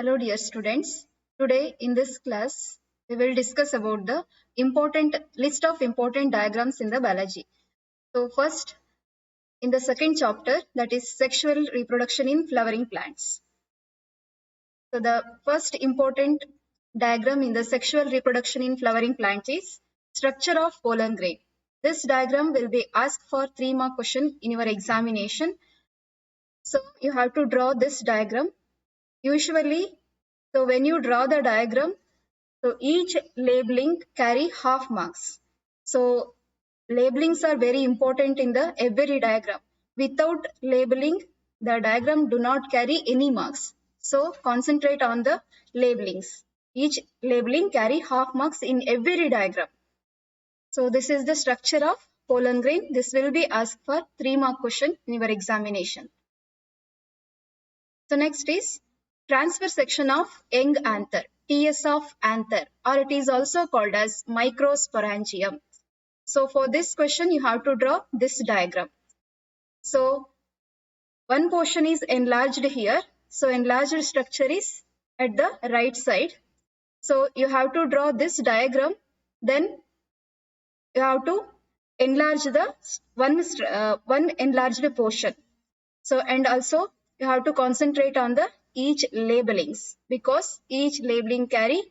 Hello dear students. Today in this class we will discuss about the important list of important diagrams in the biology. So first in the second chapter, that is sexual reproduction in flowering plants. So the first important diagram in the sexual reproduction in flowering plants is structure of pollen grain. This diagram will be asked for 3-mark question in your examination. So you have to draw this diagram. Usually, so when you draw the diagram, so each labeling carry half marks. So labelings are very important in the every diagram. Without labeling, the diagram do not carry any marks. So concentrate on the labelings. Each labeling carry half marks in every diagram. So this is the structure of pollen grain. This will be asked for 3-mark question in your examination. So next is transfer section of young anther, TS of anther, or it is also called as microsporangium. So for this question, you have to draw this diagram. So one portion is enlarged here. So enlarged structure is at the right side. So you have to draw this diagram. Then you have to enlarge the one enlarged portion. So and also you have to concentrate on the each labelings because each labeling carry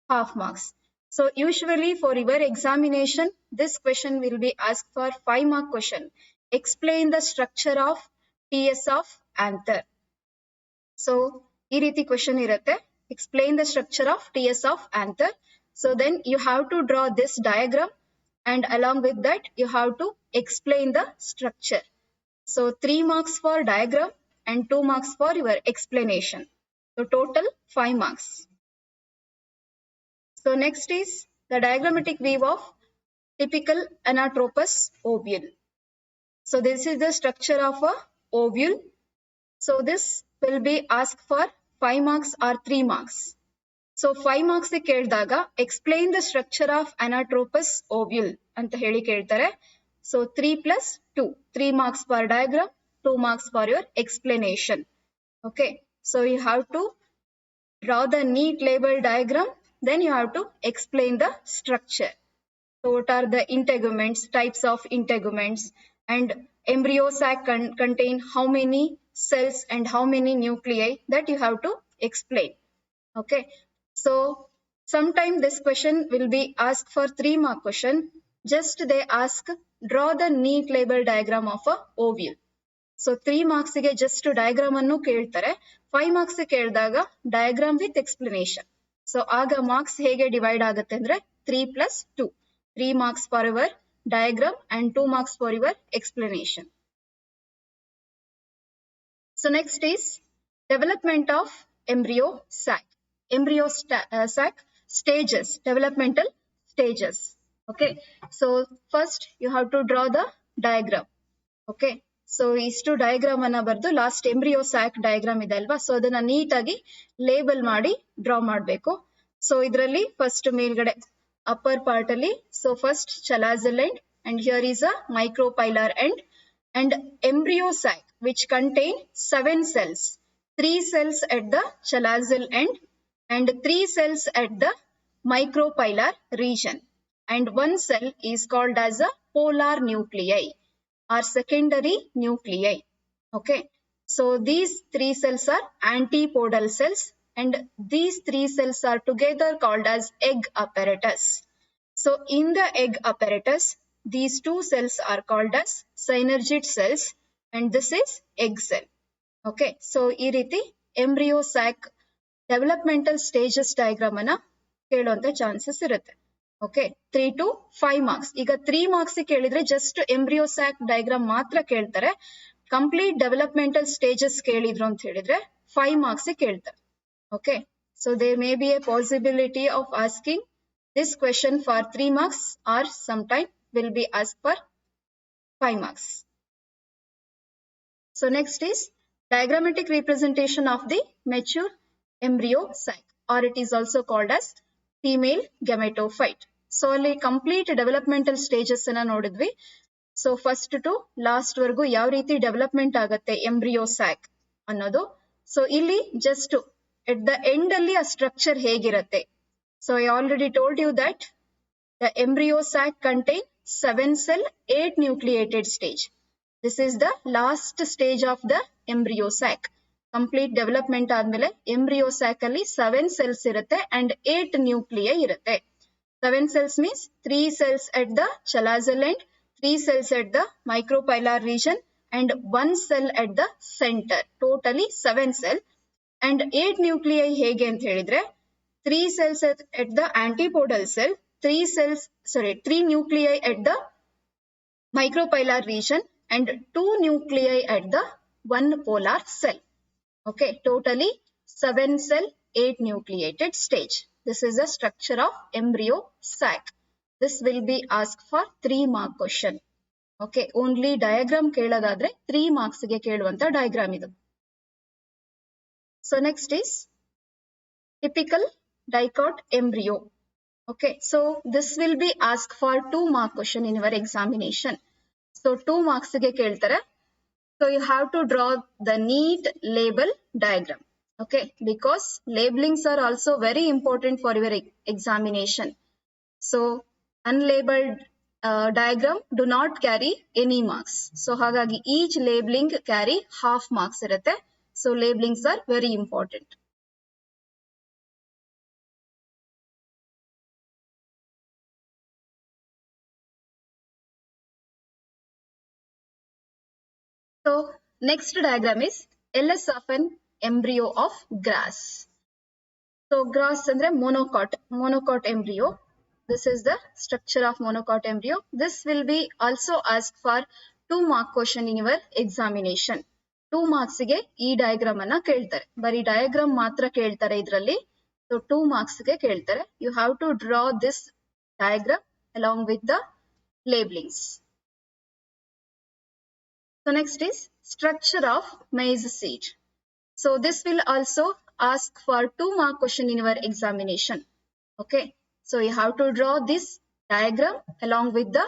half marks. So usually for your examination, this question will be asked for 5-mark question. Explain the structure of TS of anther. So ee riti question irutte. Explain the structure of TS of anther. So then you have to draw this diagram and along with that you have to explain the structure. So 3 marks for diagram and 2 marks for your explanation. So total 5 marks. So next is the diagrammatic view of typical Anatropous ovule. So this is the structure of a ovule. So this will be asked for 5 marks or 3 marks. So 5 marks ಕೇಳಿದಾಗ explain the structure of Anatropous ovule ಅಂತ ಹೇಳಿ ಕೇಳ್ತಾರೆ. So 3 plus 2, 3 marks for diagram, 2 marks for your explanation. Okay, so you have to draw the neat label diagram, then you have to explain the structure. So what are the integuments, types of integuments, and embryo sac contain how many cells and how many nuclei, that you have to explain. Okay, so sometime this question will be asked for 3-mark question. Just they ask draw the neat label diagram of a ovule. So 3 marks ಗೆ just diagram ಅನ್ನು ಕೇಳ್ತಾರೆ. 5 marks ಕೇಳಿದಾಗ diagram with explanation. So ಆಗ marks ಹೇಗೆ divide ಆಗುತ್ತೆ ಅಂದ್ರೆ 3 plus 2. 3 marks for your diagram and 2 marks for your explanation. So next is development of embryo sac. Embryo sac stages, developmental stages. Okay, so first you have to draw the diagram. Okay, so ಇಷ್ಟು diagram ಅನ್ನ ಬರೆದು last embryo sack diagram ಇದೆ ಅಲ್ವಾ, so ಅದನ್ನ ನೀಟಾಗಿ label ಮಾಡಿ draw ಮಾಡಬೇಕು. So ಇದರಲ್ಲಿ ಫಸ್ಟ್ ಮೇಲ್ಗಡೆ ಅಪ್ಪರ್ ಪಾರ್ಟ್ ಅಲ್ಲಿ so first chalazal end and here is a micropylar end and embryo sac which contain 7 cells, 3 cells at the chalazal end and 3 cells at the micropylar region, and 1 cell is called as a polar nuclei or secondary nuclei. Okay, so these 3 cells are antipodal cells and these 3 cells are together called as egg apparatus. So in the egg apparatus, these 2 cells are called as synergid cells and this is egg cell. Okay, so ee riti embryo sac developmental stages diagram ಅನ್ನ ಕೇಳುವಂತ chances ಇರುತ್ತೆ. Okay, 3 to 5 marks. ಈಗ 3 marks ಕೇಳಿದ್ರೆ just embryo sac diagram ಮಾತ್ರ ಕೇಳ್ತಾರೆ. Complete developmental stages ಕೇಳಿದ್ರು ಅಂತ ಹೇಳಿದ್ರೆ 5 marks ಕೇಳ್ತಾರೆ. Okay, so there may be a possibility of asking this question for 3 marks or sometime will be asked for 5 marks. So next is diagrammatic representation of the mature embryo sac, or it is also called as female gametophyte. So ಅಲ್ಲಿ complete developmental stages ಅನ್ನ ನೋಡಿದ್ವಿ. So first to last ವರೆಗೂ ಯಾವ ರೀತಿ development ಆಗುತ್ತೆ embryo sack ಅನ್ನೋದು. So ಇಲ್ಲಿ just at the end ಅಲ್ಲಿ ಆ ಸ್ಟ್ರಕ್ಚರ್ ಹೇಗಿರುತ್ತೆ. So I already told you that the embryo sac contain 7 cell 8 nucleated stage. This is the last stage of the embryo sac. Complete development ಆದ್ಮೇಲೆ embryo sac ಅಲ್ಲಿ 7 cells ಇರುತ್ತೆ and 8 nuclei ಇರುತ್ತೆ. 7 cells means 3 cells at the chalazal end, 3 cells at the micropylar region and 1 cell at the center. Totally 7 cells. And 8 nuclei ಹೇಗೆ ಅಂತ ಹೇಳಿದ್ರೆ 3 cells at the antipodal cell, 3 nuclei at the micropylar region and 2 nuclei at the 1 polar cell. Okay, totally 7 cell 8 nucleated stage. This is the structure of embryo sac. This will be asked for 3 mark question. Okay, only diagram ಕೇಳೋದಾದ್ರೆ 3 marks ಗೆ ಕೇಳುವಂತ diagram ಇದು. So next is typical dicot embryo. Okay, so this will be asked for 2 mark question in your examination. So 2 marks ಗೆ ಕೇಳ್ತಾರೆ. So you have to draw the neat label diagram. Okay, because labelings are also very important for your examination. So unlabeled diagram do not carry any marks. So ಹಾಗಾಗಿ each labeling carry half marks ಇರುತ್ತೆ. So labelings are very important. So next diagram is LS of an embryo of grass. So grass andre monocot embryo. This is the structure of monocot embryo. This will be also asked for 2 mark question in your examination. 2 marks ಗೆ ಈ diagram ಅನ್ನ ಕೇಳ್ತಾರೆ. ಬರೀ diagram ಮಾತ್ರ ಕೇಳ್ತಾರೆ ಇದರಲ್ಲಿ. So 2 marks ಗೆ ಕೇಳ್ತಾರೆ. You have to draw this diagram along with the labelings. So next is structure of maize seed. So this will also ask for 2 mark question in your examination. Okay, so you have to draw this diagram along with the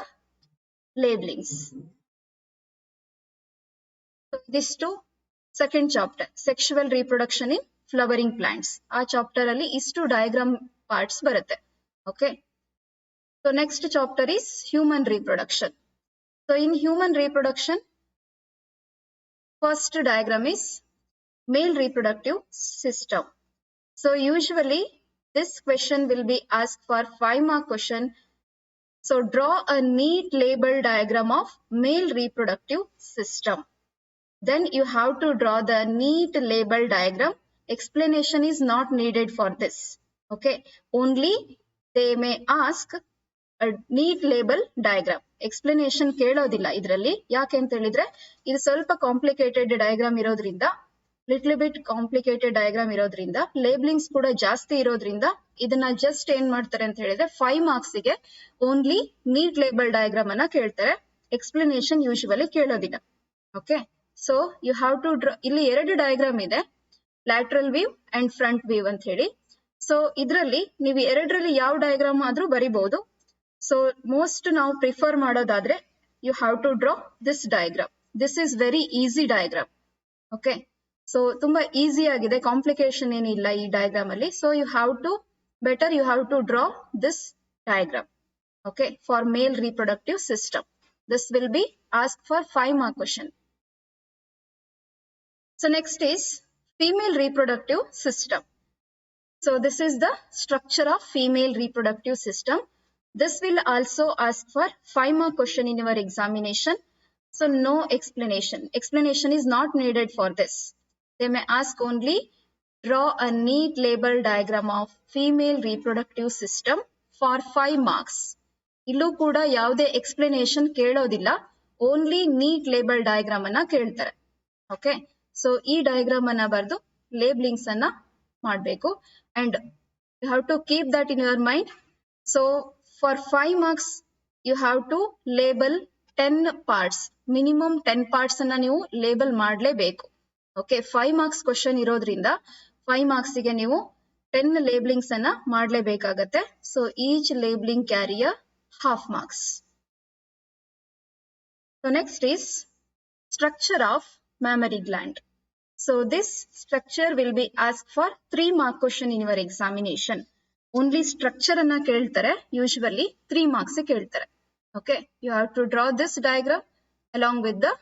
labelings. So this to second chapter, sexual reproduction in flowering plants. ಆ chapter ಅಲ್ಲಿ ಇಷ್ಟು diagram parts ಬರುತ್ತೆ. Okay, so next chapter is human reproduction. So in human reproduction, first diagram is male reproductive system. So usually this question will be asked for 5 mark question. So draw a neat label diagram of male reproductive system. Then you have to draw the neat label diagram. Explanation is not needed for this. Okay, only they may ask a neat label diagram. Explanation ಕೇಳೋದಿಲ್ಲ ಇದರಲ್ಲಿ. ಯಾಕೆ ಅಂತ ಹೇಳಿದ್ರೆ ಇದು ಸ್ವಲ್ಪ complicated diagram ಇರೋದ್ರಿಂದ, little bit complicated diagram ಇರೋದ್ರಿಂದ, ಲೇಬ್ಲಿಂಗ್ಸ್ ಕೂಡ ಜಾಸ್ತಿ ಇರೋದ್ರಿಂದ ಇದನ್ನ ಜಸ್ಟ್ ಏನ್ ಮಾಡ್ತಾರೆ ಅಂತ ಹೇಳಿದ್ರೆ 5 marks ಗೆ ಓನ್ಲಿ ನೀಟ್ ಲೇಬಲ್ ಡಯಾಗ್ರಾಮ್ ಅನ್ನ ಕೇಳ್ತಾರೆ. ಎಕ್ಸ್ಪ್ಲನೇಷನ್ ಯೂಶುವಲಿ ಕೇಳೋದಿಲ್ಲ. Okay, so you have to draw. ಇಲ್ಲಿ 2 ಡಯಾಗ್ರಾಮ್ ಇದೆ, lateral view and front view ಅಂತ ಹೇಳಿ. ಸೊ ಇದರಲ್ಲಿ ನೀವು 2ರಲ್ಲಿ ಯಾವ ಡಯಾಗ್ರಾಮ್ ಆದ್ರೂ ಬರಿಬಹುದು. ಸೊ ಮೋಸ್ಟ್ ನಾವು ಪ್ರಿಫರ್ ಮಾಡೋದಾದ್ರೆ you have to draw this diagram. This is very easy diagram. Okay, so ತುಂಬಾ ಈಸಿ ಆಗಿದೆ, ಕಾಂಪ್ಲಿಕೇಶನ್ ಏನಿಲ್ಲ ಈ ಡಯಾಗ್ರಾಮ್ ಅಲ್ಲಿ. So you have to draw this diagram. Okay, for male reproductive system. This will be asked for 5 mark question. So next is female reproductive system. So this is the structure of female reproductive system. This will also ask for 5 mark question in your examination. So no explanation. Explanation is not needed for this. They may ask only draw a neat label diagram of female reproductive system for 5 marks. ಇಲ್ಲೂ ಕೂಡ ಯಾವುದೇ explanation ಕೇಳೋದಿಲ್ಲ, only neat label diagram ಅನ್ನ ಕೇಳ್ತಾರೆ. Okay, so ಈ diagram ಅನ್ನ ಬರೆದು labellings ಅನ್ನ ಮಾಡಬೇಕು. And you have to keep that in your mind. So for 5 marks you have to label 10 parts. Minimum 10 parts ಅನ್ನ ನೀವು ಲೇಬಲ್ ಮಾಡಲೇಬೇಕು. ಓಕೆ, 5 marks ಕ್ವಶನ್ ಇರೋದ್ರಿಂದ 5 marks ಗೆ ನೀವು 10 ಲೇಬ್ಲಿಂಗ್ಸ್ ಅನ್ನ ಮಾಡಲೇಬೇಕಾಗತ್ತೆ. So each labelling carry a half marks. So next is structure of mammary gland. So this structure will be asked for 3 mark question in your examination. Only structure anna keltare, usually 3 marks keltare. Okay, you have to draw this diagram along with the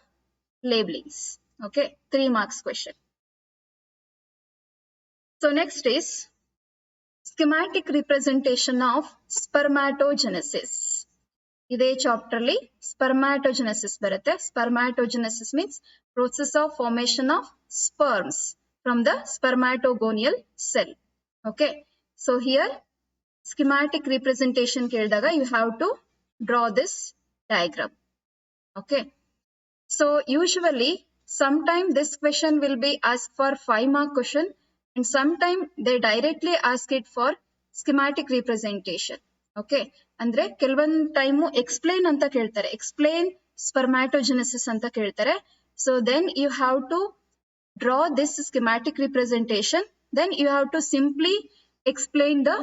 labelings. Okay, 3 marks question. So next is schematic representation of spermatogenesis. ಇದೇ chapter ಅಲ್ಲಿ spermatogenesis ಬರುತ್ತೆ. Spermatogenesis means process of formation of sperms from the spermatogonial cell. Okay, so here schematic representation ಕೇಳಿದಾಗ you have to draw this diagram. Okay, so usually sometime this question will be asked for 5 mark question and sometime they directly ask it for schematic representation. Okay, ಅಂದ್ರೆ ಕೆಲವೊಂದು time explain ಅಂತ ಕೇಳ್ತಾರೆ, explain spermatogenesis ಅಂತ ಕೇಳ್ತಾರೆ. So then you have to draw this schematic representation, then you have to simply explain the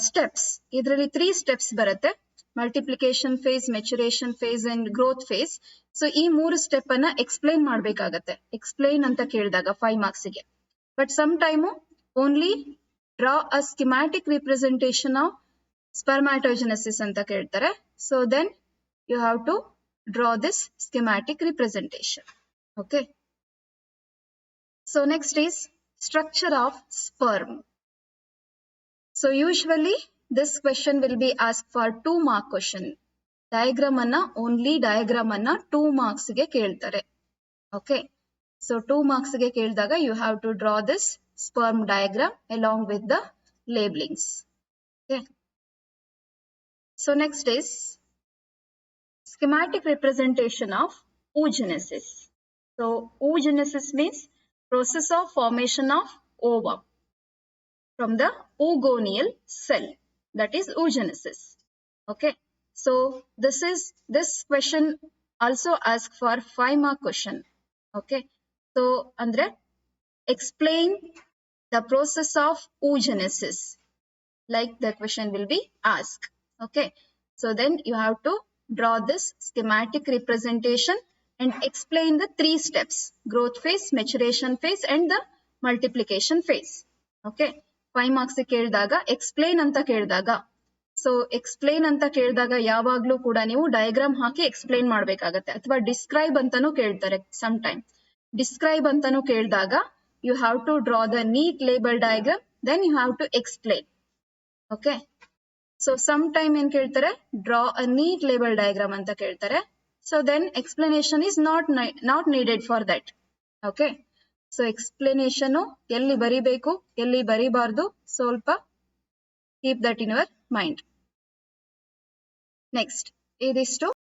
steps. ಇದರಲ್ಲಿ 3 steps ಬರುತ್ತೆ, multiplication phase, maturation phase and growth phase. So ಈ 3 step ಅನ್ನ explain ಮಾಡ್ಬೇಕಾಗತ್ತೆ explain ಅಂತ ಕೇಳಿದಾಗ 5 ಮಾರ್ಕ್ಸ್ಗೆ. But some time only draw a schematic representation of spermatogenesis anta keltare. So then you have to draw this schematic representation. Okay, so next is structure of sperm. So usually this question will be asked for 2 mark question. Diagram anna, only diagram anna 2 marks ge keltare. Okay, so 2 marks ge keldaga you have to draw this sperm diagram along with the labelings. Okay, so next is schematic representation of oogenesis. So oogenesis means process of formation of ovum from the oogonial cell, that is oogenesis. Okay, so this question also asks for 5 mark question. Okay, so andre explain the process of oogenesis, like the question will be asked. Okay, so then you have to draw this schematic representation and explain the 3 steps: growth phase, maturation phase and the multiplication phase. Okay, 5 marks ಕೇಳಿದಾಗ explain ಅಂತ ಕೇಳಿದಾಗ, so explain ಅಂತ ಕೇಳಿದಾಗ ಯಾವಾಗಲೂ ಕೂಡ ನೀವು diagram ಹಾಕಿ explain ಮಾಡಬೇಕಾಗತ್ತೆ, ಅಥವಾ ಡಿಸ್ಕ್ರೈಬ್ ಅಂತಾನೂ ಕೇಳ್ತಾರೆ ಸಮ್ ಟೈಮ್. ಡಿಸ್ಕ್ರೈಬ್ ಅಂತಾನೂ ಕೇಳಿದಾಗ you have to draw the neat label diagram, then you have to explain. Okay, so sometime in keltare draw a neat label diagram anta keltare, so then explanation is not needed for that. Okay, so explanation elli baribeku elli baribardu solpa keep that in your mind. Next, idistu